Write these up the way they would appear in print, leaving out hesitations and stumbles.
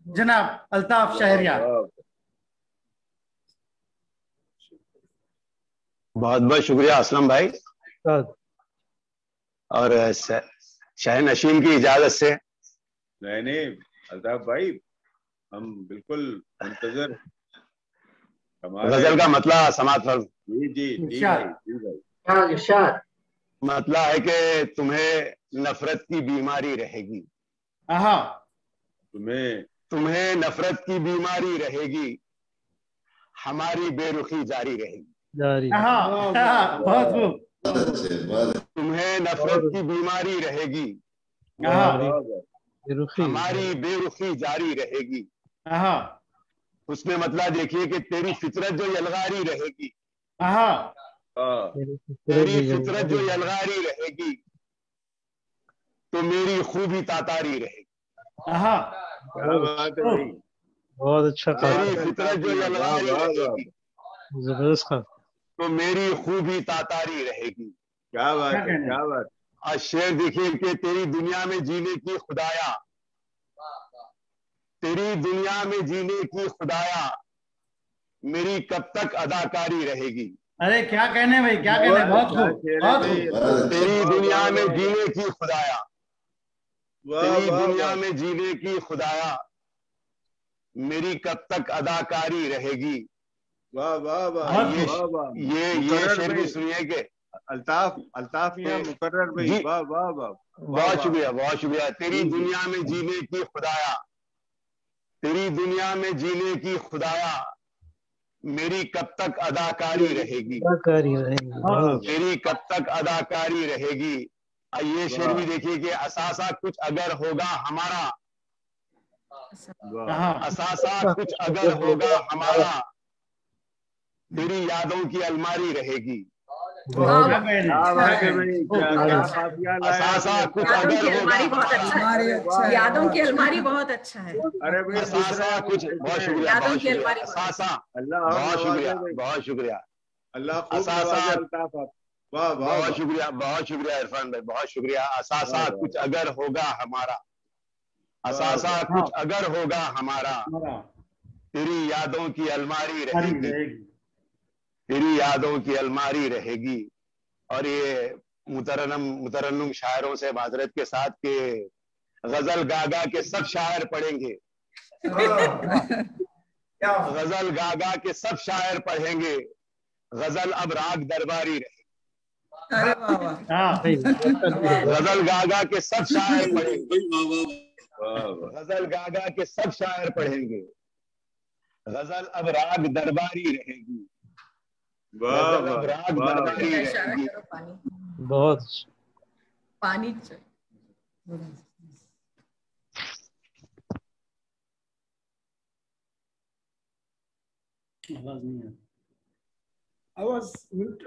जनाब अल्ताफ शहरियार। बहुत बहुत शुक्रिया असलम भाई, और शाह नशीन की इजाजत से। नहीं अल्ताफ भाई, हम बिल्कुल मुंतजर। गजल का मतला समात फर्म। जी जी जी भाई। मतला है कि तुम्हें नफरत की बीमारी रहेगी। तुम्हें नफरत की बीमारी रहेगी, हमारी बेरुखी जारी रहेगी। बहुत खूब। तुम्हें नफरत की बीमारी रहेगी, हमारी बेरुखी जारी रहेगी। उसमें मतलब देखिए कि तेरी फितरत जो यलगारी रहेगी, तेरी फितरत जो यलगारी रहेगी, तो मेरी खूबी तातारी रहेगी। बहुत अच्छा। तेरी फितरत जो यलगारी रहेगी, जबरदस्त, तो मेरी खूबी तातारी रहेगी। क्या बात है, क्या बात। और शेर देखिए कि तेरी दुनिया में जीने की खुदाया, तेरी दुनिया में जीने की खुदाया, मेरी कब तक अदाकारी रहेगी। अरे क्या कहने भाई, क्या कहने, बहुत खूब, बहुत खूब। तेरी दुनिया में जीने की खुदाया, तेरी दुनिया में जीने की खुदाया, मेरी कब तक अदाकारी रहेगी। वाह वाह वाह, ये शेर भी सुनिए कि अल्ताफ या मुकर्रर भाई, वाह वाह वाह, बहुत शुक्रिया, बहुत शुक्रिया। तेरी दुनिया में जीने की खुदाया, तेरी दुनिया में जीने की खुदाया, मेरी कब तक अदाकारी रहेगी। तेरी कब तक अदाकारी रहेगी। ये शेर भी देखिए कि असासा कुछ अगर होगा हमारा, असासा कुछ अगर होगा हमारा, तेरी यादों की अलमारी रहेगी। असासा कुछ अगर होगा, यादों की अलमारी बहुत अच्छा है। अरे भाई असासा कुछ, बहुत शुक्रिया, यादों की अलमारी, असासा, अल्लाह, बहुत शुक्रिया, बहुत शुक्रिया। अल्लाह असासा, बहुत शुक्रिया, बहुत शुक्रिया इरफान भाई, बहुत शुक्रिया। असासा कुछ अगर होगा हमारा, असासा कुछ अगर होगा हमारा, तेरी यादों की अलमारी रहेगी, तेरी यादों की अलमारी रहेगी। और ये मुतरन्नम शायरों से माजरत के साथ के गजल गागा के सब शायर पढ़ेंगे, गजल गागा के सब शायर पढ़ेंगे, गजल अब राग दरबारी रहेगी। गजल गागा के सब शायर पढ़ेंगे, गजल गागा के सब शायर पढ़ेंगे, गजल अब राग दरबारी रहेगी। गजल अब राग दरबारी रहेगी। बहुत पानी आवाज म्यूट,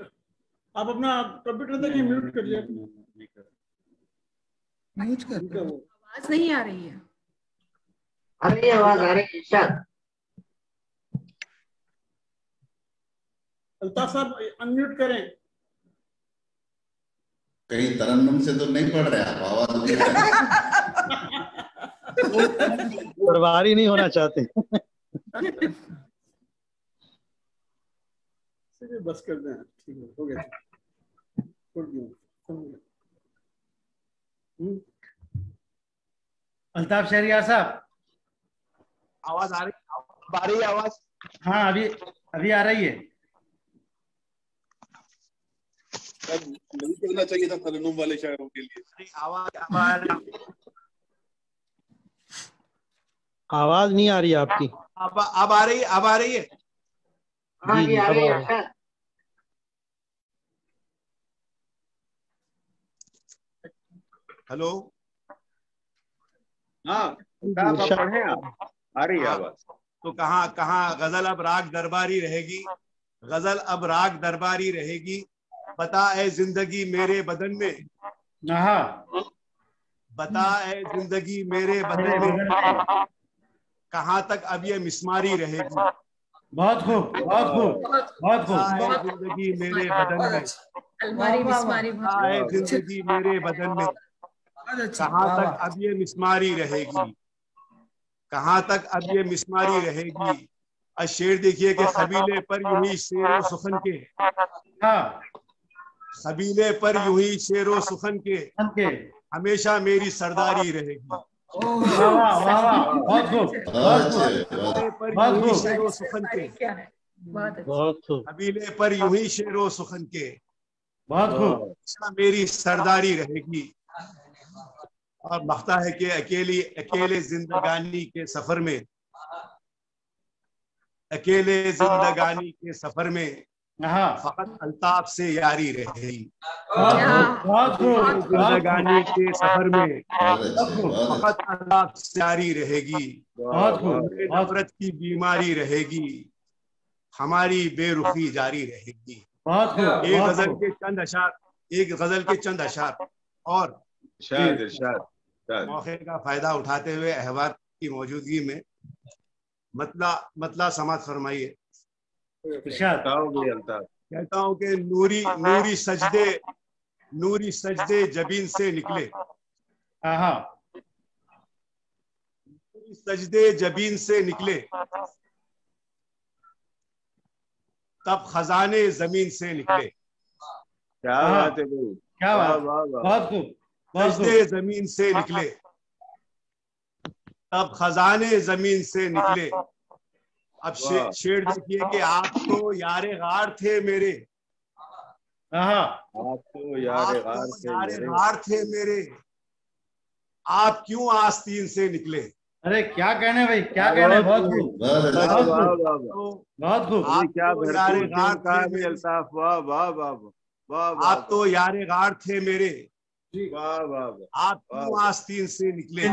आप अपना कंप्यूटर देखिए, म्यूट करिए, म्यूट कर, आवाज नहीं आ रही है। अरे आवाज आ रही है शायद। अल्ताफ साहब अनम्यूट करें। कहीं तरन्नुम से तो नहीं पढ़ रहे आप, आवाज बर्बारी नहीं होना चाहते। बस कर दें, ठीक है, हो गया, छोड़ दिया। अल्ताफ शहरियार साहब, आवाज आ रही है आवाज? हाँ अभी अभी आ रही है। नहीं करना चाहिए था तरन्नुम वाले शायरों के लिए। आवाज नहीं आ रही है आपकी। अब आ रही है, अब आ रही है। हाँ जी, आ रही है। हेलो, हाँ पढ़े आप, आ रही है आवाज। तो कहाँ गजल अब राग दरबारी रहेगी, गजल अब राग दरबारी रहेगी। बता ए जिंदगी मेरे बदन में, बता ए जिंदगी मेरे बदन में, कहाँ तक अब ये मिसमारी रहेगी। बहुत खूब, बहुत खूब, बहुत खूब। जिंदगी मेरे बदन में, अलमारी मिसमारी, जिंदगी मेरे बदन में, कहाँ तक अब ये मिसमारी रहेगी। کہاں تک اب یہ مسماری رہے گی. اور شعر دیکھیے کہ قبیلے پر یوں ہی شیر و سخن کے، قبیلے پر یوں ہی شیر و سخن کے ہمیشہ میری سرداری رہے گی. شیر و سخن کے، قبیلے پر یوں ہی شیر و سخن کے ہمیشہ میری سرداری رہے گی. اور بختا ہے کہ اکیلے زندگانی کے سفر میں، اکیلے زندگانی کے سفر میں فقط الطاف سے یاری رہے گی. زندگانی کے سفر میں فقط الطاف سے یاری رہے گی. نفرت کی بیماری رہے گی، ہماری بے رخی جاری رہے گی. ایک غزل کے چند اشعار اور موقع کا فائدہ اٹھاتے ہوئے احباب کی موجودگی میں مطلع سماعت فرمائیے. کہتا ہوں کہ نوری سجدے جبین سے نکلے، نوری سجدے جبین سے نکلے تب خزانے زمین سے نکلے. کیا بات ہے بھائی، کیا بات، سجدے زمین سے نکلے تب خزانے زمین سے نکلے. اب شعر دیکھیے کہ آپ تو یار غار تھے میرے، آپ تو یار غار تھے میرے، آپ کیوں آستین سے نکلے. ارے کیا کہنے بھائی، کیا کہنے، بہت خوب بہت خوب. آپ تو یار غار تھے میرے، آپ کیوں آستین سے نکلے.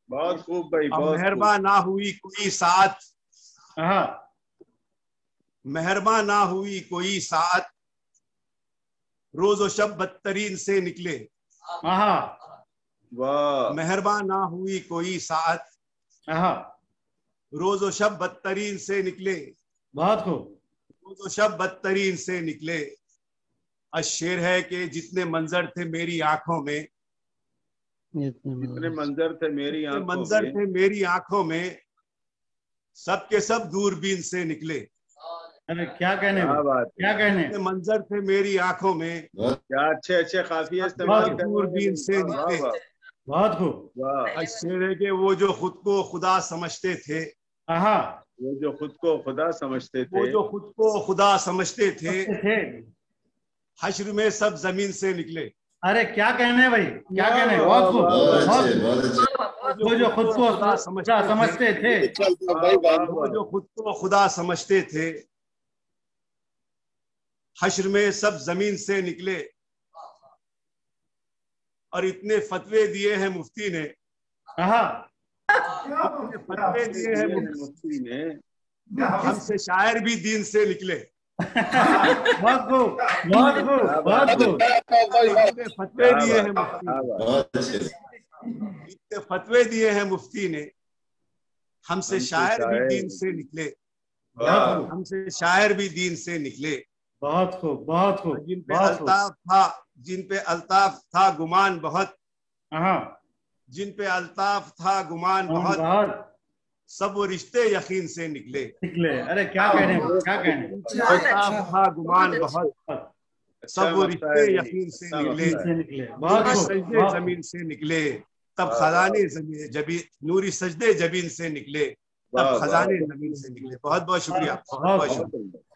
بہت خوب بھائی. مہرباں نہ ہوئی کوئی ساتھ، مہرباں نہ ہوئی کوئی ساتھ روز و شب بدترین سے نکلے. مہرباں نہ ہوئی کوئی ساتھ روز و شب بدترین سے نکلے. بہت خوب. روز و شب بدترین سے نکلے. شعر ہے کہ جتنے منظر تھے میری آنکھوں میں، جتنے منظر تھے میری آنکھوں میں سب کے سب دوربین سے نکلے. ارے کیا کہنے، کیا کہنے، منظر تھے میری آنکھوں میں کیا اچھے قافیے استعمال دوربین سے نکلے. بہت خوب. شعر ہے کہ وہ جو خود کو خدا سمجھتے تھے، وہ جو خود کو خدا سمجھتے تھے حشر میں سب زمین سے نکلے. ارے کیا کہنے بھائی، کیا کہنے، بہت خوب. وہ جو خود کو خدا سمجھتے تھے، وہ جو خود کو خدا سمجھتے تھے حشر میں سب زمین سے نکلے. اور اتنے فتوے دیے ہیں مفتی نے، فتوے دیے ہیں مفتی نے، ہم سے شاعر بھی دین سے نکلے. بہت خوب، بہت خوب، بہت خوب. فتوے دیے ہیں مفتی، اتنے فتوے دیے ہیں مفتی نے، ہم سے شاعر بھی دین سے نکلے. ہم سے شاعر بھی دین سے نکلے. بہت خوب، بہت خوب. جن پہ الطاف تھا گمان بہت، جن پہ الطاف تھا گمان بہت سب وہ رشتے یقین سے نکلے. ارے کیا کہنے، کیا کہنے. الطاف تھا گمان بہت سب وہ رشتے یقین سے نکلے. سجدے زمین سے نکلے تب خزانے زمین، نوری سجدے جبین سے نکلے تب خزانے زمین سے نکلے. بہت بہت شکریہ، بہت بہت شکریہ.